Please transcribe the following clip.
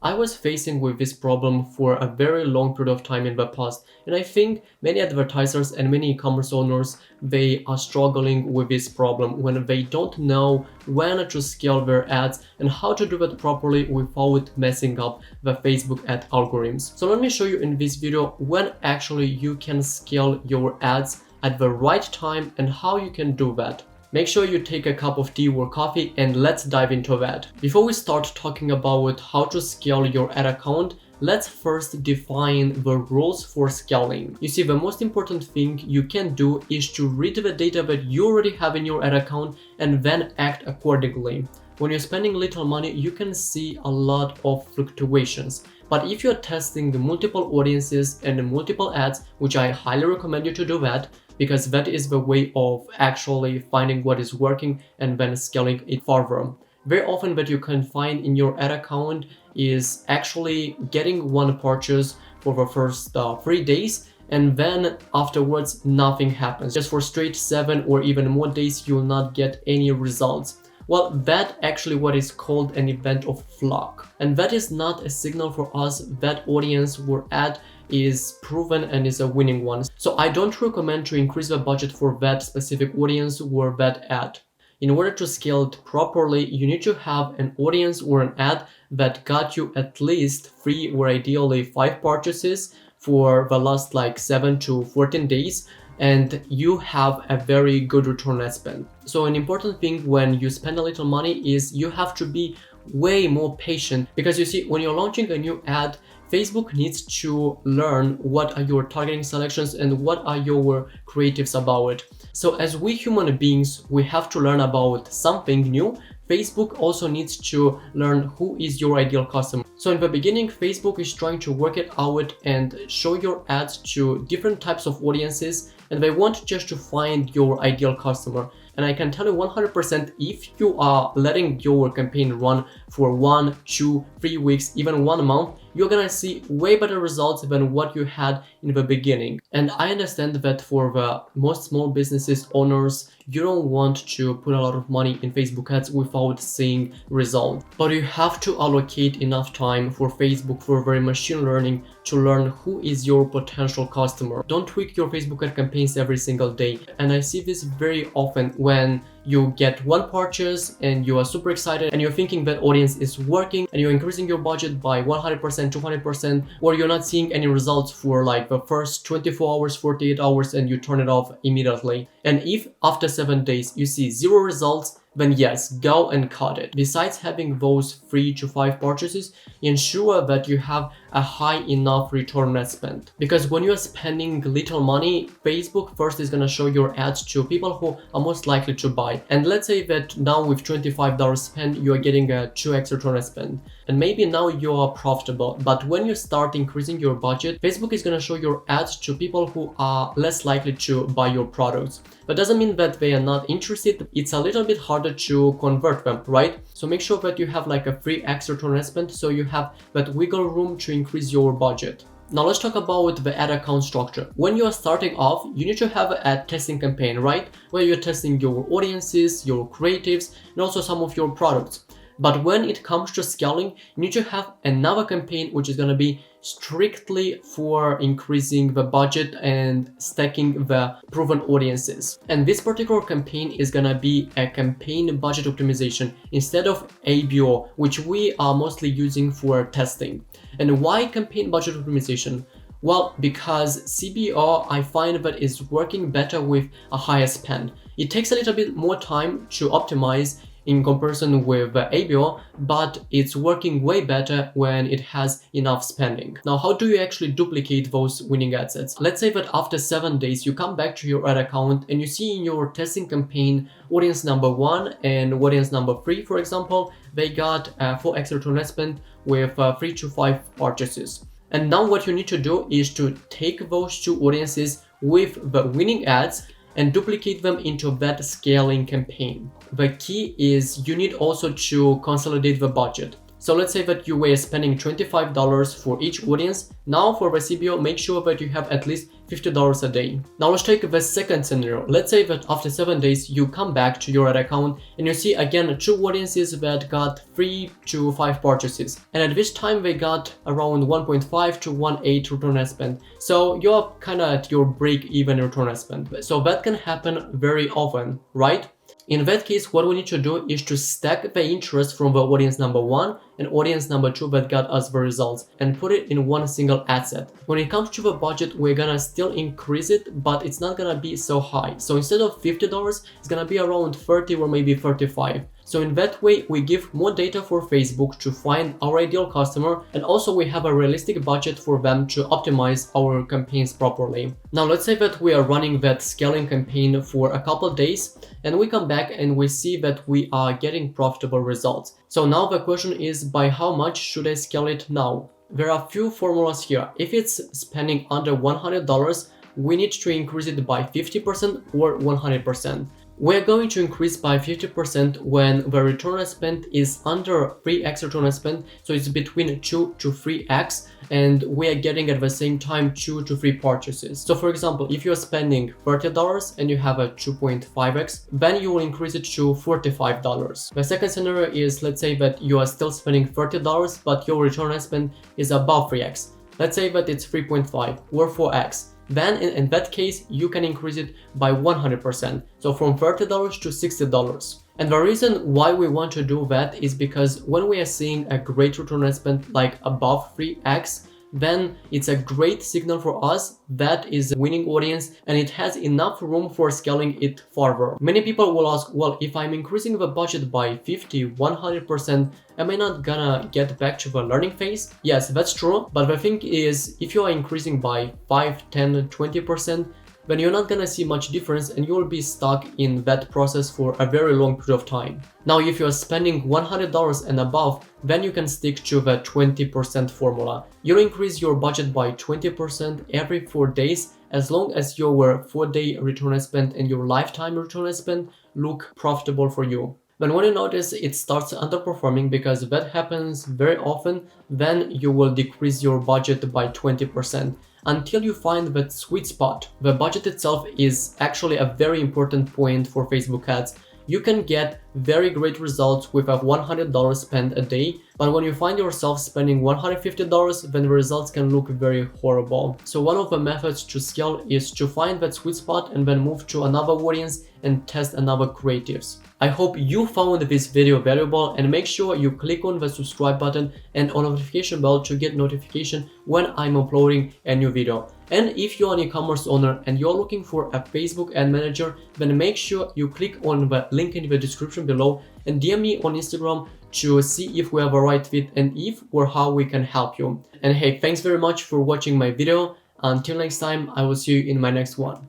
I was facing with this problem for a very long period of time in the past, and I think many advertisers and many e-commerce owners, they are struggling with this problem when they don't know when to scale their ads and how to do it properly without messing up the Facebook ad algorithms. So let me show you in this video when actually you can scale your ads at the right time and how you can do that. Make sure you take a cup of tea or coffee and let's dive into that. Before we start talking about how to scale your ad account, let's first define the rules for scaling. You see, the most important thing you can do is to read the data that you already have in your ad account and then act accordingly. When you're spending little money, you can see a lot of fluctuations. But if you're testing the multiple audiences and the multiple ads, which I highly recommend you to do that, because that is the way of actually finding what is working and then scaling it further. Very often what you can find in your ad account is actually getting one purchase for the first 3 days, and then afterwards nothing happens. Just for straight 7 or even more days you will not get any results. Well, that actually what is called an event of flock. And that is not a signal for us that audience or ad is proven and is a winning one. So I don't recommend to increase the budget for that specific audience or that ad. In order to scale it properly, you need to have an audience or an ad that got you at least 3 or ideally 5 purchases for the last 7 to 14 days. And you have a very good return on ad spend. So an important thing when you spend a little money is you have to be way more patient, because you see, when you're launching a new ad, Facebook needs to learn what are your targeting selections and what are your creatives about it. So as we human beings, we have to learn about something new. Facebook also needs to learn who is your ideal customer. So in the beginning, Facebook is trying to work it out and show your ads to different types of audiences, and they want just to find your ideal customer. And I can tell you 100%, if you are letting your campaign run for 1, 2, 3 weeks, even 1 month, you're gonna see way better results than what you had in the beginning. And I understand that for the most small businesses owners, you don't want to put a lot of money in Facebook ads without seeing results. But you have to allocate enough time for Facebook, for very machine learning, to learn who is your potential customer. Don't tweak your Facebook ad campaigns every single day. And I see this very often when you get one purchase and you are super excited and you're thinking that audience is working and you're increasing your budget by 100%, 200%, or you're not seeing any results for the first 24 hours, 48 hours, and you turn it off immediately. And if after 7 days you see 0 results, then yes, go and cut it. Besides having those 3 to 5 purchases, ensure that you have a high enough return on ad spend. Because when you are spending little money, Facebook first is gonna show your ads to people who are most likely to buy. And let's say that now with $25 spent, you are getting a 2x return on ad spend. And maybe now you are profitable, but when you start increasing your budget, Facebook is gonna show your ads to people who are less likely to buy your products. That doesn't mean that they are not interested. It's a little bit harder to convert them, right? So make sure that you have a 3x return on ad spend, so you have that wiggle room to increase your budget. Now let's talk about the ad account structure. When you are starting off, you need to have a testing campaign, right? Where you're testing your audiences, your creatives, and also some of your products. But when it comes to scaling, you need to have another campaign which is going to be strictly for increasing the budget and stacking the proven audiences. And this particular campaign is going to be a campaign budget optimization instead of ABO, which we are mostly using for testing. And why campaign budget optimization? Well, because CBO I find that is working better with a higher spend. It takes a little bit more time to optimize in comparison with ABO, but it's working way better when it has enough spending. Now, how do you actually duplicate those winning ad sets? Let's say that after 7 days, you come back to your ad account and you see in your testing campaign audience number 1 and audience number 3, for example, they got 4x return on ad spend with 3 to 5 purchases. And now what you need to do is to take those 2 audiences with the winning ads and duplicate them into that scaling campaign. The key is you need also to consolidate the budget. So let's say that you were spending $25 for each audience. Now for the CBO, make sure that you have at least $50 a day. Now let's take the second scenario. Let's say that after 7 days you come back to your ad account and you see again 2 audiences that got 3 to 5 purchases, and at this time they got around 1.5 to 1.8 return on ad spend. So you're kind of at your break-even return on ad spend. So that can happen very often, right? In that case, what we need to do is to stack the interest from the audience number 1 and audience number 2 that got us the results and put it in one single ad set. When it comes to the budget, we're gonna still increase it, but it's not gonna be so high. So instead of $50, it's gonna be around 30 or maybe 35. So in that way, we give more data for Facebook to find our ideal customer, and also we have a realistic budget for them to optimize our campaigns properly. Now let's say that we are running that scaling campaign for a couple days and we come back and we see that we are getting profitable results. So now the question is, by how much should I scale it now? There are a few formulas here. If it's spending under $100, we need to increase it by 50% or 100%. We're going to increase by 50% when the return on spend is under 3x return on spend, so it's between 2 to 3x, and we are getting at the same time 2 to 3 purchases. So for example, if you're spending $30 and you have a 2.5x, then you will increase it to $45. The second scenario is, let's say that you are still spending $30 but your return on spend is above 3x. Let's say that it's 3.5 or 4x. Then in that case, you can increase it by 100%, so from $30 to $60. And the reason why we want to do that is because when we are seeing a great return on spend like above 3x, then it's a great signal for us that is a winning audience and it has enough room for scaling it further. Many people will ask, well, if I'm increasing the budget by 50, 100%, am I not gonna get back to the learning phase? Yes, that's true, but the thing is, if you are increasing by 5, 10, 20%, then you're not gonna see much difference and you will be stuck in that process for a very long period of time. Now, if you're spending $100 and above, then you can stick to the 20% formula. You'll increase your budget by 20% every 4 days as long as your 4-day return on spend and your lifetime return on spend look profitable for you. But when you notice it starts underperforming, because that happens very often, then you will decrease your budget by 20%. Until you find that sweet spot. The budget itself is actually a very important point for Facebook ads. You can get very great results with a $100 spend a day, but when you find yourself spending $150, then the results can look very horrible. So one of the methods to scale is to find that sweet spot and then move to another audience and test another creatives. I hope you found this video valuable, and make sure you click on the subscribe button and on notification bell to get notification when I'm uploading a new video. And if you're an e-commerce owner and you're looking for a Facebook ad manager, then make sure you click on the link in the description below and DM me on Instagram to see if we have a right fit and if or how we can help you. And hey, thanks very much for watching my video. Until next time, I will see you in my next one.